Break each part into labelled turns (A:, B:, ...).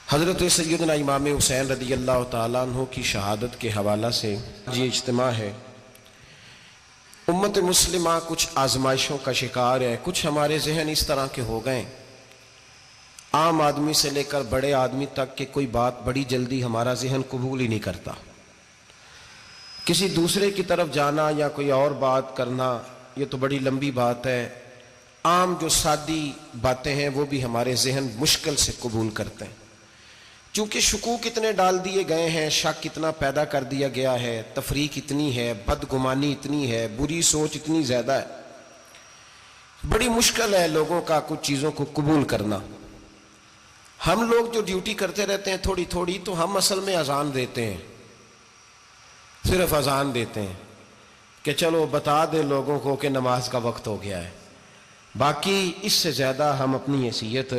A: حضرت سیدنا امام حسین رضی اللہ تعالیٰ عنہ کی شہادت کے حوالہ سے یہ اجتماع ہے۔ امت مسلمہ کچھ آزمائشوں کا شکار ہے، کچھ ہمارے ذہن اس طرح کے ہو گئے، عام آدمی سے لے کر بڑے آدمی تک کہ کوئی بات بڑی جلدی ہمارا ذہن قبول ہی نہیں کرتا۔ کسی دوسرے کی طرف جانا یا کوئی اور بات کرنا یہ تو بڑی لمبی بات ہے، عام جو سادی باتیں ہیں وہ بھی ہمارے ذہن مشکل سے قبول کرتے ہیں۔ چونکہ شکوک اتنے ڈال دیے گئے ہیں، شک اتنا پیدا کر دیا گیا ہے، تفریق اتنی ہے، بدگمانی اتنی ہے، بری سوچ اتنی زیادہ ہے، بڑی مشکل ہے لوگوں کا کچھ چیزوں کو قبول کرنا۔ ہم لوگ جو ڈیوٹی کرتے رہتے ہیں تھوڑی تھوڑی، تو ہم اصل میں اذان دیتے ہیں، صرف اذان دیتے ہیں کہ چلو بتا دے لوگوں کو کہ نماز کا وقت ہو گیا ہے، باقی اس سے زیادہ ہم اپنی حیثیت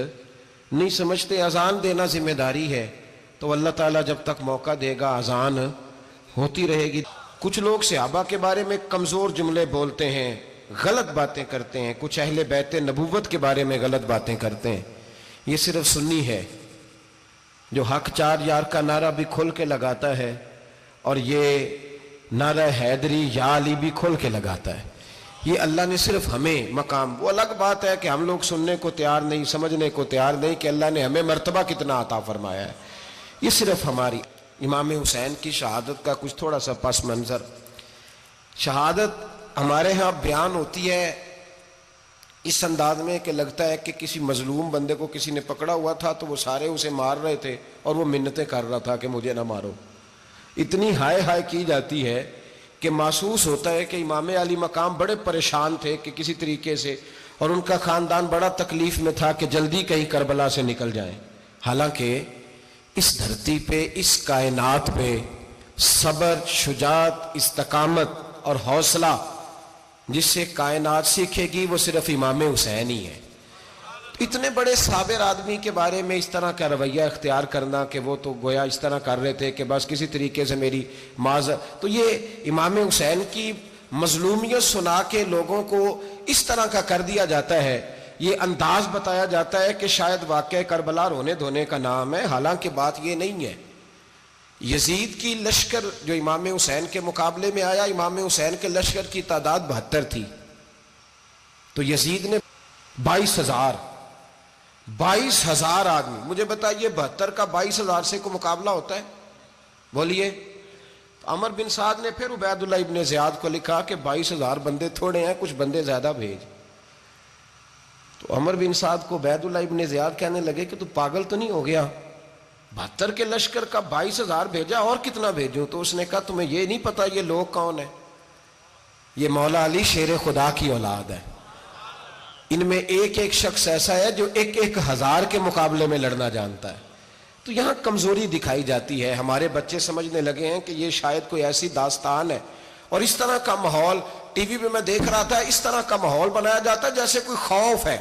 A: نہیں سمجھتے۔ اذان دینا ذمہ داری ہے، تو اللہ تعالیٰ جب تک موقع دے گا اذان ہوتی رہے گی۔ کچھ لوگ صحابہ کے بارے میں کمزور جملے بولتے ہیں، غلط باتیں کرتے ہیں، کچھ اہل بیت نبوت کے بارے میں غلط باتیں کرتے ہیں۔ یہ صرف سنی ہے جو حق چار یار کا نعرہ بھی کھل کے لگاتا ہے، اور یہ نعرہ حیدری یا علی بھی کھل کے لگاتا ہے۔ یہ اللہ نے صرف ہمیں مقام، وہ الگ بات ہے کہ ہم لوگ سننے کو تیار نہیں، سمجھنے کو تیار نہیں کہ اللہ نے ہمیں مرتبہ کتنا عطا فرمایا ہے۔ یہ صرف ہماری امام حسین کی شہادت کا کچھ تھوڑا سا پس منظر۔ شہادت ہمارے ہاں بیان ہوتی ہے اس انداز میں کہ لگتا ہے کہ کسی مظلوم بندے کو کسی نے پکڑا ہوا تھا تو وہ سارے اسے مار رہے تھے اور وہ منتیں کر رہا تھا کہ مجھے نہ مارو۔ اتنی ہائے ہائے کی جاتی ہے کہ محسوس ہوتا ہے کہ امام علی مقام بڑے پریشان تھے کہ کسی طریقے سے، اور ان کا خاندان بڑا تکلیف میں تھا کہ جلدی کہیں کربلا سے نکل جائیں۔ حالانکہ اس دھرتی پہ، اس کائنات پہ صبر، شجاعت، استقامت اور حوصلہ جس سے کائنات سیکھے گی وہ صرف امام حسین ہی ہے۔ اتنے بڑے صابر آدمی کے بارے میں اس طرح کا رویہ اختیار کرنا کہ وہ تو گویا اس طرح کر رہے تھے کہ بس کسی طریقے سے میری تو یہ امام حسین کی مظلومیت سنا کے لوگوں کو اس طرح کا کر دیا جاتا ہے، یہ انداز بتایا جاتا ہے کہ شاید واقعہ کربلا رونے دھونے کا نام ہے، حالانکہ بات یہ نہیں ہے۔ یزید کی لشکر جو امام حسین کے مقابلے میں آیا، امام حسین کے لشکر کی تعداد 72 تھی، تو یزید نے 22,000 آدمی، مجھے بتائیے 72 کا 22,000 سے کو مقابلہ ہوتا ہے؟ بولیے۔ عمر بن سعد نے پھر عبید اللہ ابن زیاد کو لکھا کہ 22,000 بندے تھوڑے ہیں، کچھ بندے زیادہ بھیج۔ تو عمر بن سعد کو عبید اللہ ابن زیاد کہنے لگے کہ تو پاگل تو نہیں ہو گیا، 72 کے لشکر کا 22,000 بھیجا، اور کتنا بھیجوں؟ تو اس نے کہا تمہیں یہ نہیں پتا یہ لوگ کون ہیں؟ یہ مولا علی شیر خدا کی اولاد ہے، ان میں ایک ایک شخص ایسا ہے جو 1,000 کے مقابلے میں لڑنا جانتا ہے۔ تو یہاں کمزوری دکھائی جاتی ہے، ہمارے بچے سمجھنے لگے ہیں کہ یہ شاید کوئی ایسی داستان ہے، اور اس طرح کا ماحول ٹی وی پہ میں دیکھ رہا تھا، اس طرح کا ماحول بنایا جاتا ہے جیسے کوئی خوف ہے،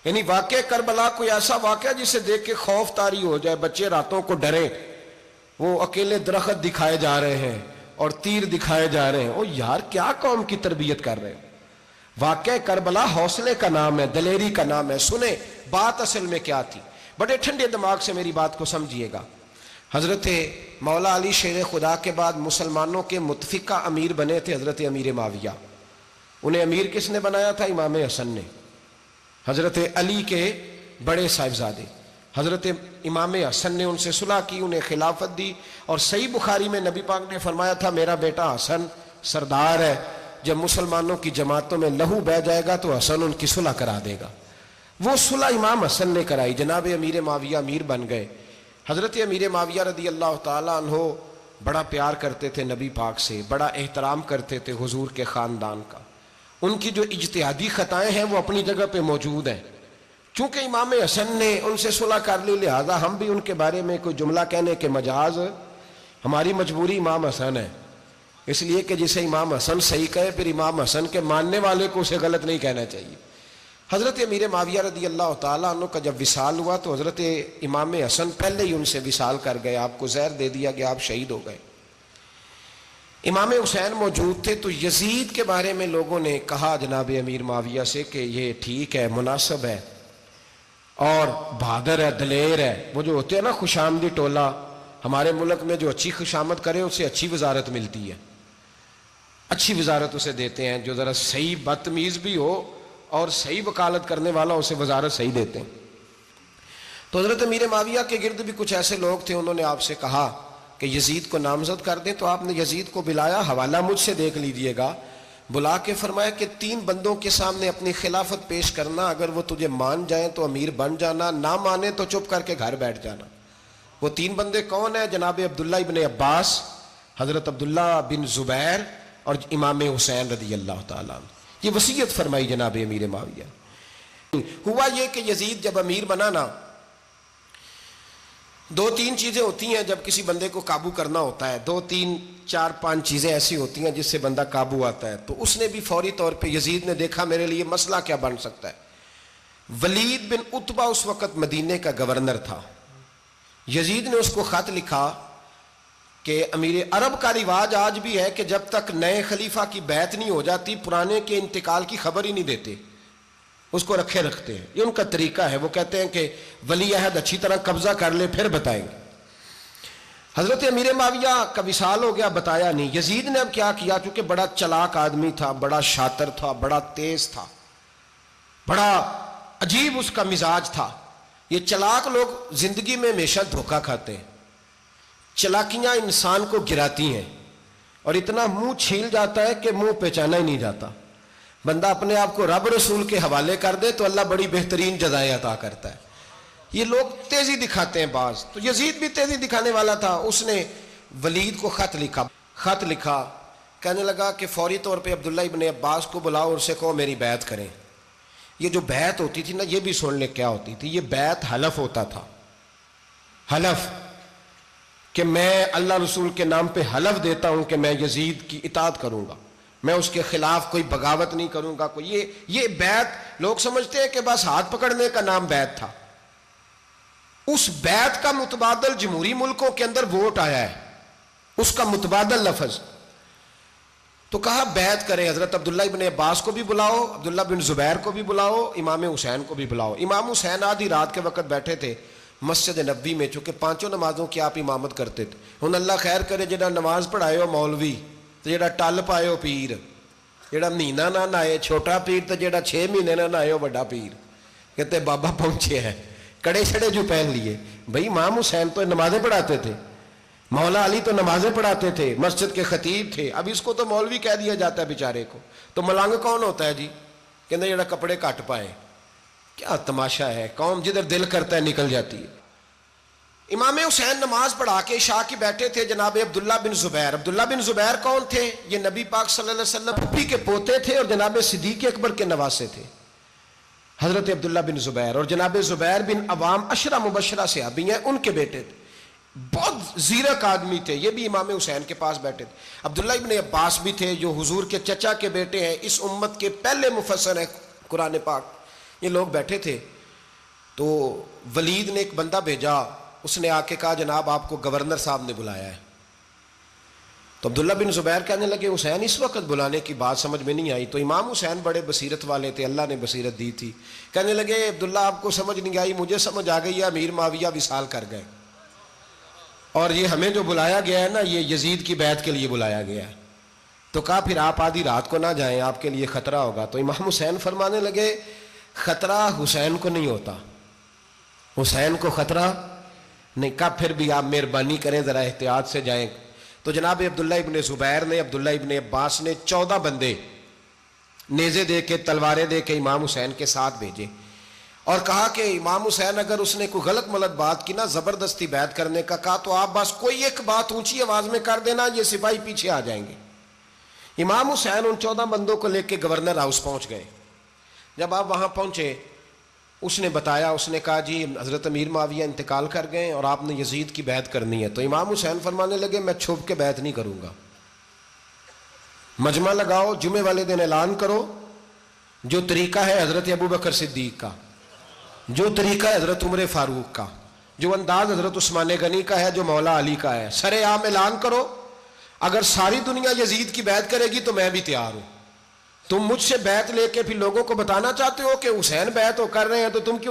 A: یعنی واقع کربلا کوئی ایسا واقعہ جسے دیکھ کے خوف طاری ہو جائے، بچے راتوں کو ڈرے، وہ اکیلے درخت دکھائے جا رہے ہیں اور تیر دکھائے جا رہے ہیں۔ او یار کیا قوم کی تربیت کر رہے ہیں؟ واقعہ کربلا حوصلے کا نام ہے، دلیری کا نام ہے۔ سنیں بات اصل میں کیا تھی، بڑے ٹھنڈے دماغ سے میری بات کو سمجھیے گا۔ حضرت مولا علی شیر خدا کے بعد مسلمانوں کے متفقہ امیر بنے تھے حضرت امیر معاویہ۔ انہیں امیر کس نے بنایا تھا؟ امام حسن نے، حضرت علی کے بڑے صاحبزادے۔ حضرت امام حسن نے ان سے صلح کی، انہیں خلافت دی، اور صحیح بخاری میں نبی پاک نے فرمایا تھا میرا بیٹا حسن سردار ہے، جب مسلمانوں کی جماعتوں میں لہو بہہ جائے گا تو حسن ان کی صلح کرا دے گا۔ وہ صلح امام حسن نے کرائی، جناب امیر معاویہ امیر بن گئے۔ حضرت امیر معاویہ رضی اللہ تعالیٰ عنہ بڑا پیار کرتے تھے نبی پاک سے، بڑا احترام کرتے تھے حضور کے خاندان کا۔ ان کی جو اجتہادی خطائیں ہیں وہ اپنی جگہ پہ موجود ہیں، چونکہ امام حسن نے ان سے صلح کر لی، لہذا ہم بھی ان کے بارے میں کوئی جملہ کہنے کے مجاز، ہماری مجبوری امام حسن ہے، اس لیے کہ جسے امام حسن صحیح کہے پھر امام حسن کے ماننے والے کو اسے غلط نہیں کہنا چاہیے۔ حضرت امیر معاویہ رضی اللہ تعالیٰ عنہ کا جب وصال ہوا تو حضرت امام حسن پہلے ہی ان سے وصال کر گئے، آپ کو زہر دے دیا گیا، آپ شہید ہو گئے۔ امام حسین موجود تھے، تو یزید کے بارے میں لوگوں نے کہا جناب امیر معاویہ سے کہ یہ ٹھیک ہے، مناسب ہے، اور بہادر ہے، دلیر ہے. وہ جو ہوتے ہیں نا خوش آمدی ٹولہ، ہمارے ملک میں جو اچھی خوشامد کرے اسے اچھی وزارت ملتی ہے، اچھی وزارت اسے دیتے ہیں. جو ذرا صحیح بدتمیز بھی ہو اور صحیح وکالت کرنے والا اسے وزارت صحیح دیتے ہیں. تو حضرت امیر معاویہ کے گرد بھی کچھ ایسے لوگ تھے، انہوں نے آپ سے کہا کہ یزید کو نامزد کر دیں. تو آپ نے یزید کو بلایا، حوالہ مجھ سے دیکھ لیجئے گا. بلا کے فرمایا کہ 3 بندوں کے سامنے اپنی خلافت پیش کرنا، اگر وہ تجھے مان جائیں تو امیر بن جانا، نہ مانے تو چپ کر کے گھر بیٹھ جانا. وہ 3 بندے کون ہیں؟ جناب عبداللہ ابن عباس، حضرت عبداللہ بن زبیر اور امام حسین رضی اللہ تعالیٰ عنہ. یہ وصیت فرمائی جناب امیر معاویہ. ہوا یہ کہ یزید جب امیر بنا نا، 2-3 چیزیں ہوتی ہیں جب کسی بندے کو قابو کرنا ہوتا ہے، 2-3 4-5 چیزیں ایسی ہوتی ہیں جس سے بندہ قابو آتا ہے. تو اس نے بھی فوری طور پہ، یزید نے دیکھا میرے لیے مسئلہ کیا بن سکتا ہے. ولید بن عتبہ اس وقت مدینے کا گورنر تھا. یزید نے اس کو خط لکھا کہ امیر عرب کا رواج آج بھی ہے کہ جب تک نئے خلیفہ کی بیعت نہیں ہو جاتی پرانے کے انتقال کی خبر ہی نہیں دیتے، اس کو رکھے رکھتے ہیں. یہ ان کا طریقہ ہے. وہ کہتے ہیں کہ ولی عہد اچھی طرح قبضہ کر لے پھر بتائیں گے. حضرت امیر معاویہ کا وصال ہو گیا، بتایا نہیں. یزید نے اب کیا کیا، چونکہ بڑا چلاک آدمی تھا، بڑا شاطر تھا، بڑا تیز تھا، بڑا عجیب اس کا مزاج تھا. یہ چلاک لوگ زندگی میں ہمیشہ دھوکہ کھاتے ہیں. چلاکیاں انسان کو گراتی ہیں اور اتنا منہ چھیل جاتا ہے کہ منہ پہچانا ہی نہیں جاتا. بندہ اپنے آپ کو رب رسول کے حوالے کر دے تو اللہ بڑی بہترین جزائیں عطا کرتا ہے. یہ لوگ تیزی دکھاتے ہیں بعض. تو یزید بھی تیزی دکھانے والا تھا. اس نے ولید کو خط لکھا کہنے لگا کہ فوری طور پہ عبداللہ ابن عباس کو بلاؤ اور اسے کہو میری بیعت کریں. یہ جو بیعت ہوتی تھی نا، یہ بھی سن لے کیا ہوتی تھی. یہ بیعت حلف ہوتا تھا. حلف کہ میں اللہ رسول کے نام پہ حلف دیتا ہوں کہ میں یزید کی اطاعت کروں گا، میں اس کے خلاف کوئی بغاوت نہیں کروں گا. یہ بیعت لوگ سمجھتے ہیں کہ بس ہاتھ پکڑنے کا نام بیعت تھا. اس بیعت کا متبادل جمہوری ملکوں کے اندر ووٹ آیا ہے، اس کا متبادل لفظ. تو کہا بیعت کرے. حضرت عبداللہ ابن عباس کو بھی بلاؤ، عبداللہ بن زبیر کو بھی بلاؤ، امام حسین کو بھی بلاؤ. امام حسین آدھی رات کے وقت بیٹھے تھے مسجد نبوی میں، چونکہ 5 نمازوں کی آپ امامت کرتے تھے. ہن اللہ خیر کرے جڑا نماز پڑھائے ہو مولوی تو جڑا ٹل پائے ہو پیر، جڑا مہینہ نہ نہائے چھوٹا پیر تو جڑا 6 مہینے نہ نہائے ہو بڑا پیر. کہتے بابا پہنچے ہیں، کڑے چھڑے جو پہن لیے. بھائی امام حسین تو نمازیں پڑھاتے تھے، مولا علی تو نمازیں پڑھاتے تھے، مسجد کے خطیب تھے. اب اس کو تو مولوی کہہ دیا جاتا ہے بیچارے کو. تو ملنگ کون ہوتا ہے جی؟ کہتے جڑا کپڑے کٹ پائے. کیا تماشا ہے، قوم جدھر دل کرتا ہے نکل جاتی ہے. امام حسین نماز پڑھا کے عشاء کی بیٹھے تھے جناب عبداللہ بن زبیر. عبداللہ بن زبیر کون تھے؟ یہ نبی پاک صلی اللہ علیہ وسلم پھپھی کے پوتے تھے اور جناب صدیق اکبر کے نواسے تھے. حضرت عبداللہ بن زبیر اور جناب زبیر بن عوام عشرہ مبشرہ صحابی ہیں، ان کے بیٹے تھے. بہت زیرک آدمی تھے. یہ بھی امام حسین کے پاس بیٹھے تھے. عبداللہ ابن عباس بھی تھے جو حضور کے چچا کے بیٹے ہیں، اس امت کے پہلے مفسر ہیں قرآن پاک. یہ لوگ بیٹھے تھے. تو ولید نے ایک بندہ بھیجا، اس نے آ کے کہا جناب آپ کو گورنر صاحب نے بلایا ہے. تو عبداللہ بن زبیر کہنے لگے حسین اس وقت بلانے کی بات سمجھ میں نہیں آئی. تو امام حسین بڑے بصیرت والے تھے، اللہ نے بصیرت دی تھی. کہنے لگے عبداللہ آپ کو سمجھ نہیں آئی، مجھے سمجھ آ گئی ہے، امیر معاویہ وصال کر گئے اور یہ ہمیں جو بلایا گیا ہے نا، یہ یزید کی بیعت کے لیے بلایا گیا ہے. تو کہا پھر آپ آدھی رات کو نہ جائیں، آپ کے لیے خطرہ ہوگا. تو امام حسین فرمانے لگے خطرہ حسین کو نہیں ہوتا، حسین کو خطرہ نہیں. کہا پھر بھی آپ مہربانی کریں ذرا احتیاط سے جائیں. تو جناب عبداللہ ابن زبیر نے، عبداللہ ابن عباس نے 14 بندے نیزے دے کے، تلواریں دے کے امام حسین کے ساتھ بھیجے اور کہا کہ امام حسین اگر اس نے کوئی غلط ملت بات کی نا، زبردستی بیعت کرنے کا کہا، تو آپ بس کوئی ایک بات اونچی آواز میں کر دینا، یہ سپاہی پیچھے آ جائیں گے. امام حسین ان 14 بندوں کو لے کے گورنر ہاؤس پہنچ گئے. جب آپ وہاں پہنچے اس نے بتایا، اس نے کہا جی حضرت امیر معاویہ انتقال کر گئے اور آپ نے یزید کی بیعت کرنی ہے. تو امام حسین فرمانے لگے میں چھپ کے بیعت نہیں کروں گا. مجمع لگاؤ، جمعے والے دن اعلان کرو. جو طریقہ ہے حضرت ابوبکر صدیق کا، جو طریقہ ہے حضرت عمر فاروق کا، جو انداز حضرت عثمان غنی کا ہے، جو مولا علی کا ہے، سر عام اعلان کرو. اگر ساری دنیا یزید کی بیعت کرے گی تو میں بھی تیار ہوں. تم مجھ سے بیعت لے کے پھر لوگوں کو بتانا چاہتے ہو کہ حسین بیعت کر رہے ہیں تو تم کیوں